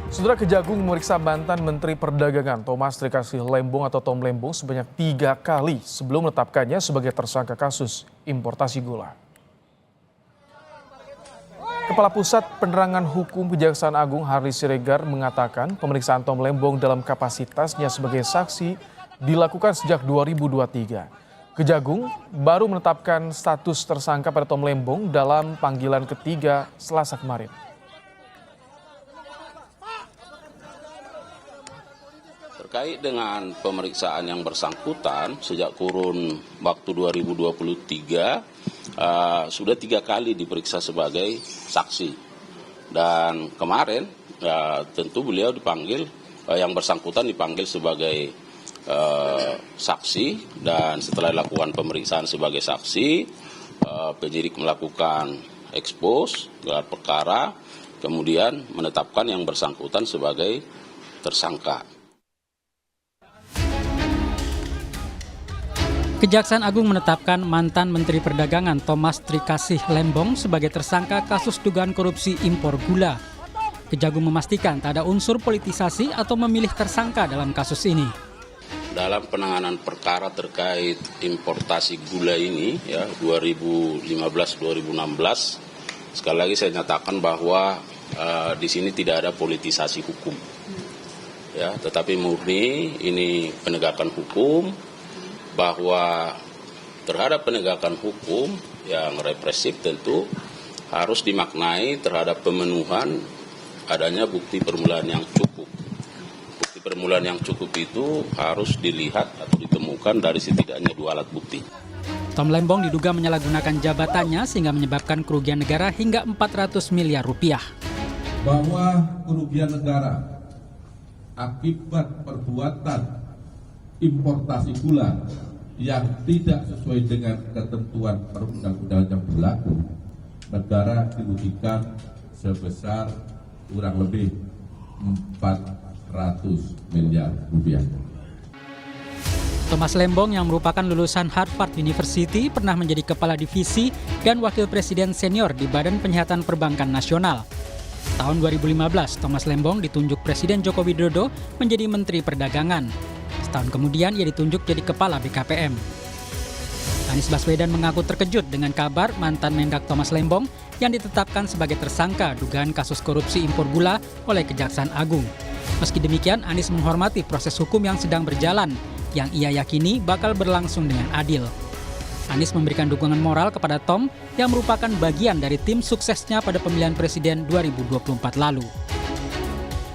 Saudara Kejagung memeriksa mantan Menteri Perdagangan Thomas Trikasih Lembong atau Tom Lembong sebanyak 3 kali sebelum menetapkannya sebagai tersangka kasus importasi gula. Kepala Pusat Penerangan Hukum Kejaksaan Agung Harry Siregar mengatakan pemeriksaan Tom Lembong dalam kapasitasnya sebagai saksi dilakukan sejak 2023. Kejagung baru menetapkan status tersangka pada Tom Lembong dalam panggilan ketiga Selasa kemarin. Terkait dengan pemeriksaan yang bersangkutan sejak kurun waktu 2023 sudah 3 kali diperiksa sebagai saksi dan kemarin tentu beliau dipanggil yang bersangkutan dipanggil sebagai saksi dan setelah dilakukan pemeriksaan sebagai saksi penyidik melakukan ekspos gelar perkara kemudian menetapkan yang bersangkutan sebagai tersangka. Kejaksaan Agung menetapkan mantan Menteri Perdagangan Thomas Trikasih Lembong sebagai tersangka kasus dugaan korupsi impor gula. Kejagung memastikan tak ada unsur politisasi atau memilih tersangka dalam kasus ini. Dalam penanganan perkara terkait importasi gula ini ya 2015-2016 sekali lagi saya nyatakan bahwa di sini tidak ada politisasi hukum. Ya, tetapi murni ini penegakan hukum bahwa terhadap penegakan hukum yang represif tentu harus dimaknai terhadap pemenuhan adanya bukti permulaan yang cukup. Bukti permulaan yang cukup itu harus dilihat atau ditemukan dari setidaknya 2 alat bukti. Tom Lembong diduga menyalahgunakan jabatannya sehingga menyebabkan kerugian negara hingga 400 miliar rupiah. Bahwa kerugian negara akibat perbuatan importasi gula yang tidak sesuai dengan ketentuan perundang-undangan yang berlaku, negara dirugikan sebesar kurang lebih 400 miliar rupiah. Thomas Lembong yang merupakan lulusan Harvard University pernah menjadi kepala divisi dan wakil presiden senior di Badan Penyihatan Perbankan Nasional. Tahun 2015, Thomas Lembong ditunjuk Presiden Joko Widodo menjadi Menteri Perdagangan. Setahun kemudian ia ditunjuk jadi Kepala BKPM. Anies Baswedan mengaku terkejut dengan kabar mantan Mendak Thomas Lembong yang ditetapkan sebagai tersangka dugaan kasus korupsi impor gula oleh Kejaksaan Agung. Meski demikian, Anies menghormati proses hukum yang sedang berjalan, yang ia yakini bakal berlangsung dengan adil. Anies memberikan dukungan moral kepada Tom yang merupakan bagian dari tim suksesnya pada pemilihan presiden 2024 lalu.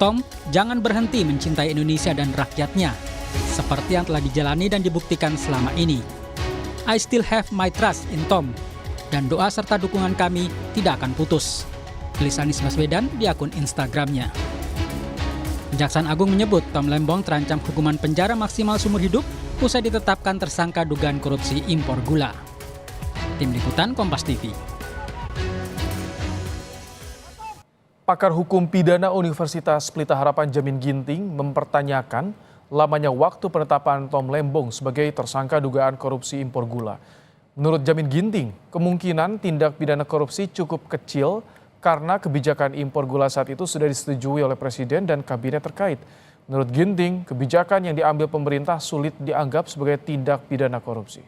Tom, jangan berhenti mencintai Indonesia dan rakyatnya, seperti yang telah dijalani dan dibuktikan selama ini. I still have my trust in Tom, dan doa serta dukungan kami tidak akan putus. Tulis Anies Baswedan di akun Instagramnya. Kejaksaan Agung menyebut Tom Lembong terancam hukuman penjara maksimal seumur hidup usai ditetapkan tersangka dugaan korupsi impor gula. Tim Liputan Kompas TV. Pakar Hukum Pidana Universitas Pelita Harapan Jamin Ginting mempertanyakan lamanya waktu penetapan Tom Lembong sebagai tersangka dugaan korupsi impor gula. Menurut Jamin Ginting, kemungkinan tindak pidana korupsi cukup kecil karena kebijakan impor gula saat itu sudah disetujui oleh Presiden dan kabinet terkait. Menurut Ginting, kebijakan yang diambil pemerintah sulit dianggap sebagai tindak pidana korupsi.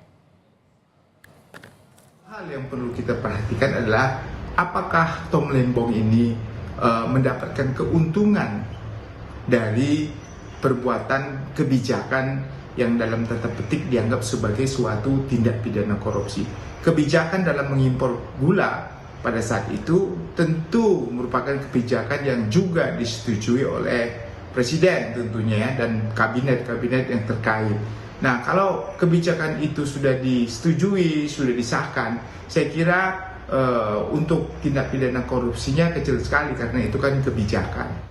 Hal yang perlu kita perhatikan adalah apakah Tom Lembong ini mendapatkan keuntungan dari perbuatan kebijakan yang dalam tanda petik dianggap sebagai suatu tindak pidana korupsi. Kebijakan dalam mengimpor gula pada saat itu tentu merupakan kebijakan yang juga disetujui oleh Presiden tentunya ya, dan kabinet-kabinet yang terkait. Nah, kalau kebijakan itu sudah disetujui, sudah disahkan, saya kira untuk tindak pidana korupsinya kecil sekali karena itu kan kebijakan.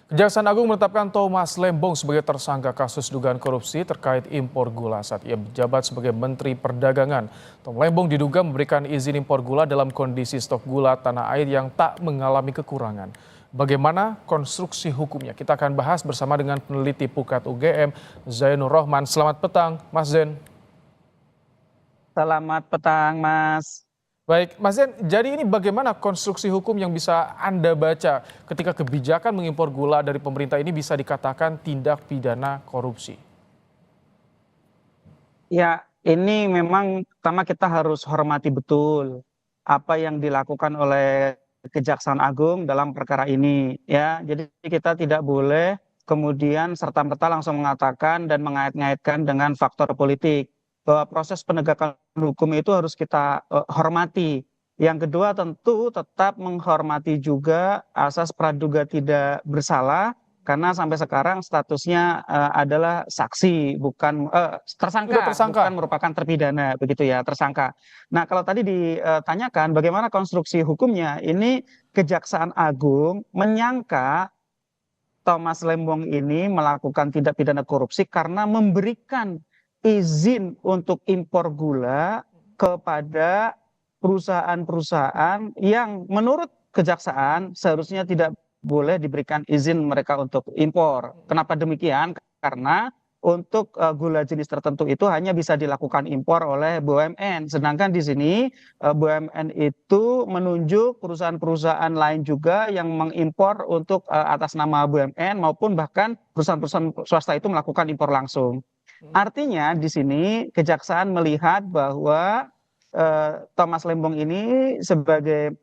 Kejaksaan Agung menetapkan Thomas Lembong sebagai tersangka kasus dugaan korupsi terkait impor gula saat ia menjabat sebagai Menteri Perdagangan. Tom Lembong diduga memberikan izin impor gula dalam kondisi stok gula tanah air yang tak mengalami kekurangan. Bagaimana konstruksi hukumnya? Kita akan bahas bersama dengan peneliti Pukat UGM, Zainur Rohman. Selamat petang, Mas Zain. Selamat petang, Mas. Baik, Mas Zen, jadi ini bagaimana konstruksi hukum yang bisa Anda baca ketika kebijakan mengimpor gula dari pemerintah ini bisa dikatakan tindak pidana korupsi? Ya, ini memang pertama kita harus hormati betul apa yang dilakukan oleh Kejaksaan Agung dalam perkara ini ya. Jadi kita tidak boleh kemudian serta-merta langsung mengatakan dan mengait-ngaitkan dengan faktor politik. Bahwa proses penegakan hukum itu harus kita hormati. Yang kedua tentu tetap menghormati juga asas praduga tidak bersalah karena sampai sekarang statusnya adalah saksi, bukan Sudah tersangka, tersangka. bukan merupakan terpidana, begitu ya, tersangka. Nah, kalau tadi ditanyakan bagaimana konstruksi hukumnya, ini Kejaksaan Agung menyangka Thomas Lembong ini melakukan tindak pidana korupsi karena memberikan izin untuk impor gula kepada perusahaan-perusahaan yang menurut kejaksaan seharusnya tidak boleh diberikan izin mereka untuk impor. Kenapa demikian? Karena untuk gula jenis tertentu itu hanya bisa dilakukan impor oleh BUMN. Sedangkan di sini BUMN itu menunjuk perusahaan-perusahaan lain juga yang mengimpor untuk atas nama BUMN maupun bahkan perusahaan-perusahaan swasta itu melakukan impor langsung. Artinya di sini kejaksaan melihat bahwa Thomas Lembong ini sebagai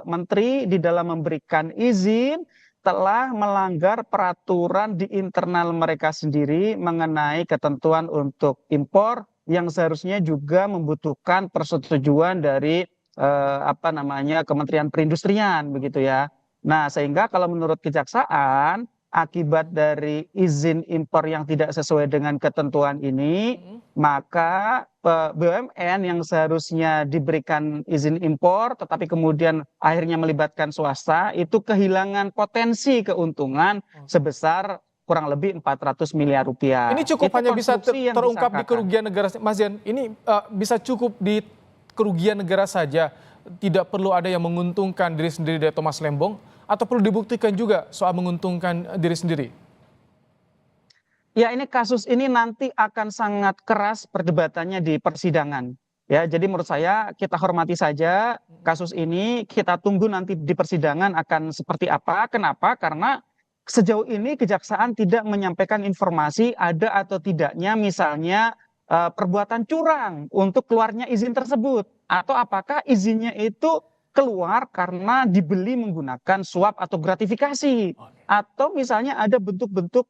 menteri di dalam memberikan izin telah melanggar peraturan di internal mereka sendiri mengenai ketentuan untuk impor yang seharusnya juga membutuhkan persetujuan dari Kementerian Perindustrian begitu ya. Nah, sehingga kalau menurut kejaksaan akibat dari izin impor yang tidak sesuai dengan ketentuan ini, maka BUMN yang seharusnya diberikan izin impor tetapi kemudian akhirnya melibatkan swasta itu kehilangan potensi keuntungan sebesar kurang lebih 400 miliar rupiah. Ini cukup Itu hanya bisa konstruksi yang terungkap di disangkakan. kerugian negara, Mas Zen. Ini bisa cukup di kerugian negara saja, tidak perlu ada yang menguntungkan diri sendiri dari Thomas Lembong, atau perlu dibuktikan juga soal menguntungkan diri sendiri? Ya, ini kasus ini nanti akan sangat keras perdebatannya di persidangan. Ya, jadi menurut saya kita hormati saja kasus ini, kita tunggu nanti di persidangan akan seperti apa. Kenapa? Karena sejauh ini kejaksaan tidak menyampaikan informasi ada atau tidaknya misalnya perbuatan curang untuk keluarnya izin tersebut atau apakah izinnya itu keluar karena dibeli menggunakan suap atau gratifikasi atau misalnya ada bentuk-bentuk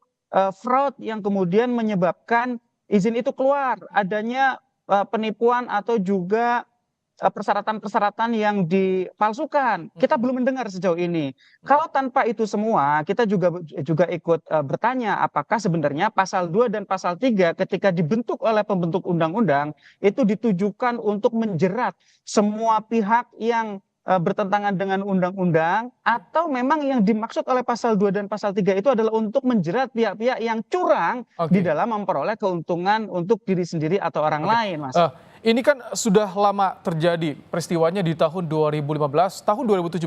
fraud yang kemudian menyebabkan izin itu keluar, adanya penipuan atau juga persyaratan-persyaratan yang dipalsukan. Kita belum mendengar sejauh ini. Kalau tanpa itu semua, kita juga ikut bertanya apakah sebenarnya pasal 2 dan pasal 3 ketika dibentuk oleh pembentuk undang-undang itu ditujukan untuk menjerat semua pihak yang bertentangan dengan undang-undang atau memang yang dimaksud oleh pasal 2 dan pasal 3 itu adalah untuk menjerat pihak-pihak yang curang di dalam memperoleh keuntungan untuk diri sendiri atau orang lain, Mas. Ini kan sudah lama terjadi peristiwanya di tahun 2015, tahun 2017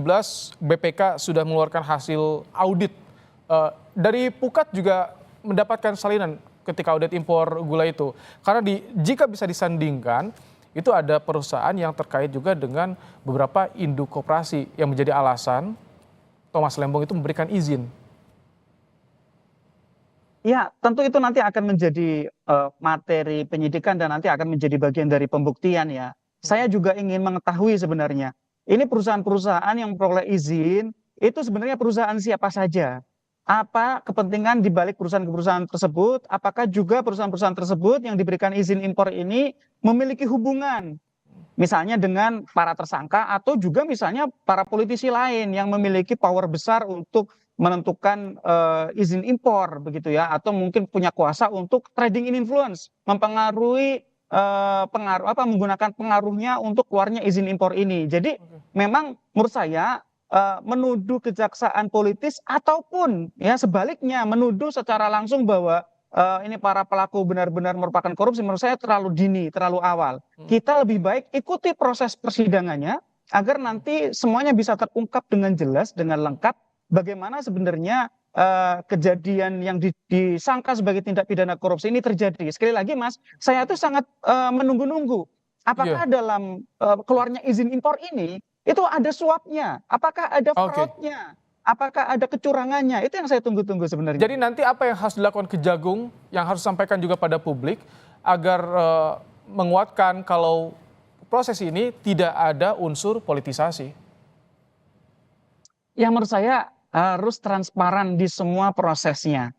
BPK sudah mengeluarkan hasil audit. Dari Pukat juga mendapatkan salinan ketika audit impor gula itu. Karena jika bisa disandingkan, itu ada perusahaan yang terkait juga dengan beberapa induk koperasi yang menjadi alasan Thomas Lembong itu memberikan izin. Ya, tentu itu nanti akan menjadi materi penyidikan dan nanti akan menjadi bagian dari pembuktian ya. Saya juga ingin mengetahui sebenarnya, ini perusahaan-perusahaan yang memperoleh izin, itu sebenarnya perusahaan siapa saja? Apa kepentingan di balik perusahaan-perusahaan tersebut? Apakah juga perusahaan-perusahaan tersebut yang diberikan izin impor ini memiliki hubungan misalnya dengan para tersangka atau juga misalnya para politisi lain yang memiliki power besar untuk menentukan izin impor begitu ya, atau mungkin punya kuasa untuk trading in influence, mempengaruhi menggunakan pengaruhnya untuk keluarnya izin impor ini. Jadi memang menurut saya menuduh kejaksaan politis ataupun ya sebaliknya menuduh secara langsung bahwa ini para pelaku benar-benar merupakan korupsi, menurut saya terlalu dini, terlalu awal. Kita lebih baik ikuti proses persidangannya agar nanti semuanya bisa terungkap dengan jelas, dengan lengkap bagaimana sebenarnya kejadian yang disangka sebagai tindak pidana korupsi ini terjadi. Sekali lagi Mas, saya tuh sangat menunggu-nunggu apakah dalam keluarnya izin impor ini itu ada suapnya, apakah ada fraudnya, apakah ada kecurangannya, itu yang saya tunggu-tunggu sebenarnya. Jadi nanti apa yang harus dilakukan Kejagung, yang harus disampaikan juga pada publik, agar menguatkan kalau proses ini tidak ada unsur politisasi? Yang menurut saya harus transparan di semua prosesnya.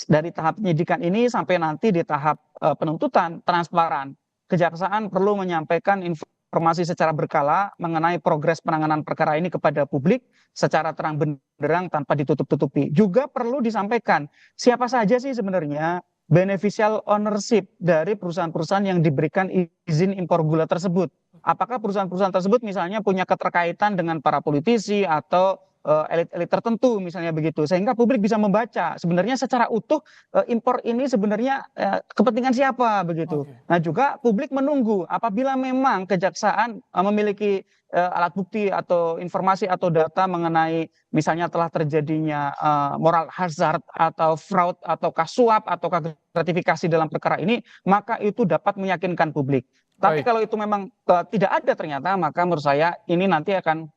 Dari tahap penyidikan ini sampai nanti di tahap penuntutan, transparan. Kejaksaan perlu menyampaikan informasi secara berkala mengenai progres penanganan perkara ini kepada publik secara terang benderang tanpa ditutup-tutupi. Juga perlu disampaikan siapa saja sih sebenarnya beneficial ownership dari perusahaan-perusahaan yang diberikan izin impor gula tersebut. Apakah perusahaan-perusahaan tersebut misalnya punya keterkaitan dengan para politisi atau elit-elit tertentu misalnya begitu, sehingga publik bisa membaca sebenarnya secara utuh impor ini sebenarnya kepentingan siapa begitu. Nah juga publik menunggu apabila memang kejaksaan memiliki alat bukti atau informasi atau data mengenai misalnya telah terjadinya moral hazard atau fraud atau suap atau gratifikasi dalam perkara ini, maka itu dapat meyakinkan publik. Tapi kalau itu memang tidak ada ternyata, maka menurut saya ini nanti akan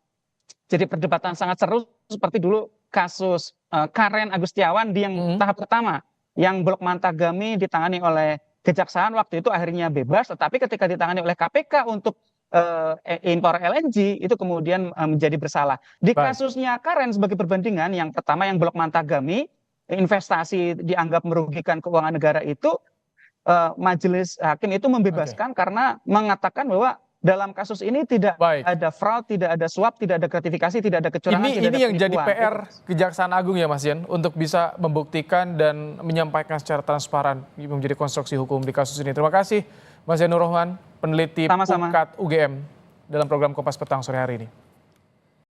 jadi perdebatan sangat seru seperti dulu kasus Karen Agustiawan di yang tahap pertama, yang Blok Mantagami ditangani oleh kejaksaan waktu itu akhirnya bebas, tetapi ketika ditangani oleh KPK untuk impor LNG itu kemudian menjadi bersalah. Di kasusnya Karen sebagai perbandingan, yang pertama yang Blok Mantagami, investasi dianggap merugikan keuangan negara itu, majelis hakim itu membebaskan karena mengatakan bahwa dalam kasus ini tidak ada fraud, tidak ada suap, tidak ada gratifikasi, tidak ada kecurangan. Ini yang jadi PR Kejaksaan Agung ya Mas Yen, untuk bisa membuktikan dan menyampaikan secara transparan menjadi konstruksi hukum di kasus ini. Terima kasih Mas Yen Nur Rohman, peneliti Pukat UGM dalam program Kompas Petang sore hari ini.